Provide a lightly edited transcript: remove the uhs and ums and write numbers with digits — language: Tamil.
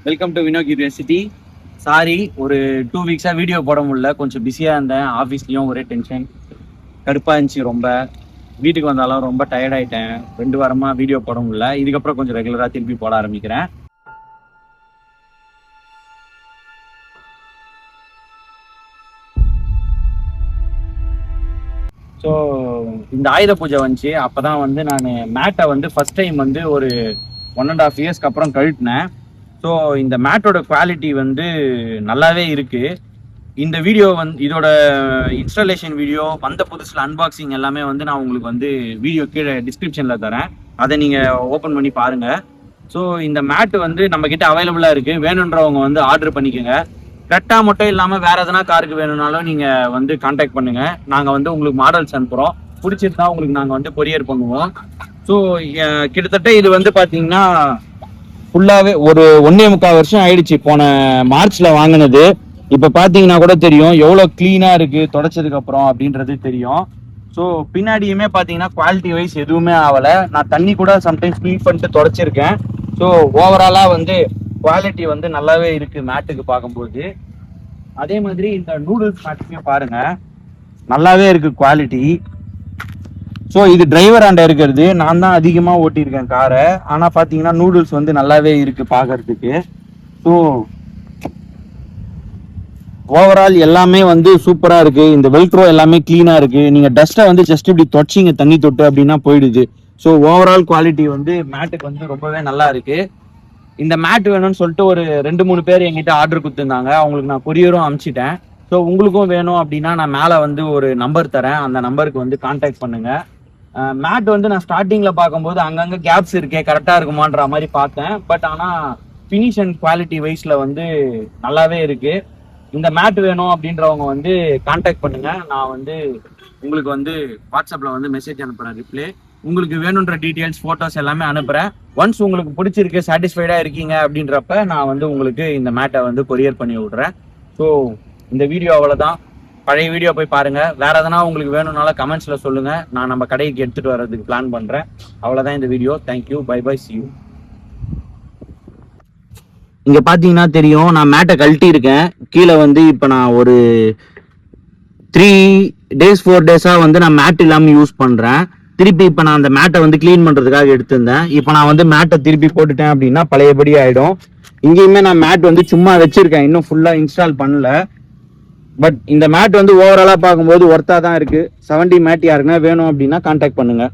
Welcome to Vinok university. Sorry, ஒரு 2 வீக்ஸாக வீடியோ போட முடியல. கொஞ்சம் பிஸியாக இருந்தேன். ஆஃபீஸ்லேயும் ஒரே டென்ஷன், கடுப்பாக இருந்துச்சு ரொம்ப. வீட்டுக்கு வந்தாலும் ரொம்ப டயர்ட் ஆகிட்டேன். 2 வாரமாக வீடியோ போட முடியல. இதுக்கப்புறம் கொஞ்சம் ரெகுலராக திருப்பி போட ஆரம்பிக்கிறேன். ஸோ இந்த ஆயுத பூஜை வந்துச்சு. அப்போ தான் வந்து நான் மேட்டை வந்து ஃபஸ்ட் டைம் வந்து ஒரு 1.5 இயர்ஸ்க்கு அப்புறம் கழட்டினேன். ஸோ இந்த மேட்டோட குவாலிட்டி வந்து நல்லாவே இருக்குது. இந்த வீடியோ வந்து இதோட இன்ஸ்டாலேஷன் வீடியோ வந்த புதுசில் அன்பாக்சிங் எல்லாமே வந்து நான் உங்களுக்கு வந்து வீடியோ கீழே டிஸ்கிரிப்ஷனில் தரேன். அதை நீங்கள் ஓப்பன் பண்ணி பாருங்கள். ஸோ இந்த மேட்டு வந்து நம்மக்கிட்ட அவைலபிளாக இருக்குது. வேணுன்றவங்க வந்து ஆர்டர் பண்ணிக்கோங்க. கரெக்டாக மட்டும் இல்லாமல் வேறு எதனா காருக்கு வேணும்னாலும் நீங்கள் வந்து கான்டாக்ட் பண்ணுங்கள். நாங்கள் வந்து உங்களுக்கு மாடல்ஸ் அனுப்புகிறோம். பிடிச்சிருந்தா உங்களுக்கு நாங்கள் வந்து கொரியர் பண்ணுவோம். ஸோ கிட்டத்தட்ட இது வந்து பார்த்தீங்கன்னா ஃபுல்லாகவே ஒரு 1.25 வருஷம் ஆயிடுச்சு. போன மார்ச்சில் வாங்கினது. இப்போ பார்த்தீங்கன்னா கூட தெரியும் எவ்வளோ க்ளீனாக இருக்குது தொடச்சதுக்கு அப்புறம் அப்படின்றது தெரியும். ஸோ பின்னாடியுமே பார்த்தீங்கன்னா குவாலிட்டி வைஸ் எதுவுமே ஆகலை. நான் தண்ணி கூட சம்டைம்ஸ் க்ளீன் பண்ணிட்டு தொடச்சிருக்கேன். ஸோ ஓவராலாக வந்து குவாலிட்டி வந்து நல்லாவே இருக்குது மேட்டுக்கு பார்க்கும்போது. அதே மாதிரி இந்த நூடுல்ஸ் மேட்டுமே பாருங்கள், நல்லாவே இருக்குது குவாலிட்டி. ஸோ இது டிரைவர் ஆண்ட இருக்கிறது. நான் தான் அதிகமாக ஓட்டியிருக்கேன் காரை. ஆனால் பார்த்தீங்கன்னா நூடுல்ஸ் வந்து நல்லாவே இருக்குது பார்க்கறதுக்கு. ஸோ ஓவரால் எல்லாமே வந்து சூப்பராக இருக்குது. இந்த வெல்க்ரோ எல்லாமே க்ளீனாக இருக்குது. நீங்கள் டஸ்ட்டை வந்து ஜஸ்ட் இப்படி தொடச்சிங்க தண்ணி தொட்டு அப்படின்னா போயிடுது. ஸோ ஓவரால் குவாலிட்டி வந்து மேட்டுக்கு வந்து ரொம்பவே நல்லா இருக்குது. இந்த மேட் வேணும்னு சொல்லிட்டு ஒரு 2-3 பேர் என்கிட்ட ஆர்டர் கொடுத்துருந்தாங்க. அவங்களுக்கு நான் கொரியரும் அனுப்பிச்சிட்டேன். ஸோ உங்களுக்கும் வேணும் அப்படின்னா நான் மேலே வந்து ஒரு நம்பர் தரேன். அந்த நம்பருக்கு வந்து கான்டாக்ட் பண்ணுங்கள். மேட் வந்து நான் ஸ்டார்டிங்கில் பார்க்கும்போது அங்கங்கே கேப்ஸ் இருக்கே, கரெக்டாக இருக்குமான்ற மாதிரி பார்த்தேன். பட் ஆனால் ஃபினிஷ் அண்ட் குவாலிட்டி வைஸில் வந்து நல்லாவே இருக்குது. இந்த மேட் வேணும் அப்படின்றவங்க வந்து கான்டாக்ட் பண்ணுங்கள். நான் வந்து உங்களுக்கு வந்து வாட்ஸ்அப்பில் வந்து மெசேஜ் அனுப்புகிறேன், ரிப்ளை. உங்களுக்கு வேணுன்ற டீட்டெயில்ஸ், ஃபோட்டோஸ் எல்லாமே அனுப்புகிறேன். ஒன்ஸ் உங்களுக்கு பிடிச்சிருக்கு, சாட்டிஸ்ஃபைடாக இருக்கீங்க அப்படின்றப்ப நான் வந்து உங்களுக்கு இந்த மேட்டை வந்து கொரியர் பண்ணி விட்றேன். ஸோ இந்த வீடியோ அவ்வளோதான். பழைய வீடியோ போய் பாருங்கள். வேறு எதனா உங்களுக்கு வேணும்னாலும் கமெண்ட்ஸில் சொல்லுங்கள். நான் நம்ம கடைக்கு எடுத்துகிட்டு வர்றதுக்கு பிளான் பண்ணுறேன். அவ்வளோதான் இந்த video. Thank you, bye bye, see you. இங்கே பார்த்தீங்கன்னா தெரியும், நான் மேட்டை கழட்டி இருக்கேன். கீழே வந்து இப்போ நான் ஒரு 4 டேஸாக வந்து நான் மேட் இல்லாமல் யூஸ் பண்ணுறேன். திருப்பி இப்போ நான் அந்த மேட்டை வந்து க்ளீன் பண்ணுறதுக்காக எடுத்திருந்தேன். இப்போ நான் வந்து மேட்டை திருப்பி போட்டுட்டேன் அப்படின்னா பழையபடி ஆகிடும். இங்கேயுமே நான் மேட் வந்து சும்மா வச்சுருக்கேன், இன்னும் ஃபுல்லாக இன்ஸ்டால் பண்ணல. பட் இந்த மேட் வந்து ஓவராலாக பார்க்கும்போது ஒர்த்தாக தான் இருக்குது. 70 மேட் யாருக்குன்னா வேணும் அப்படின்னா கான்டாக்ட் பண்ணுங்கள்.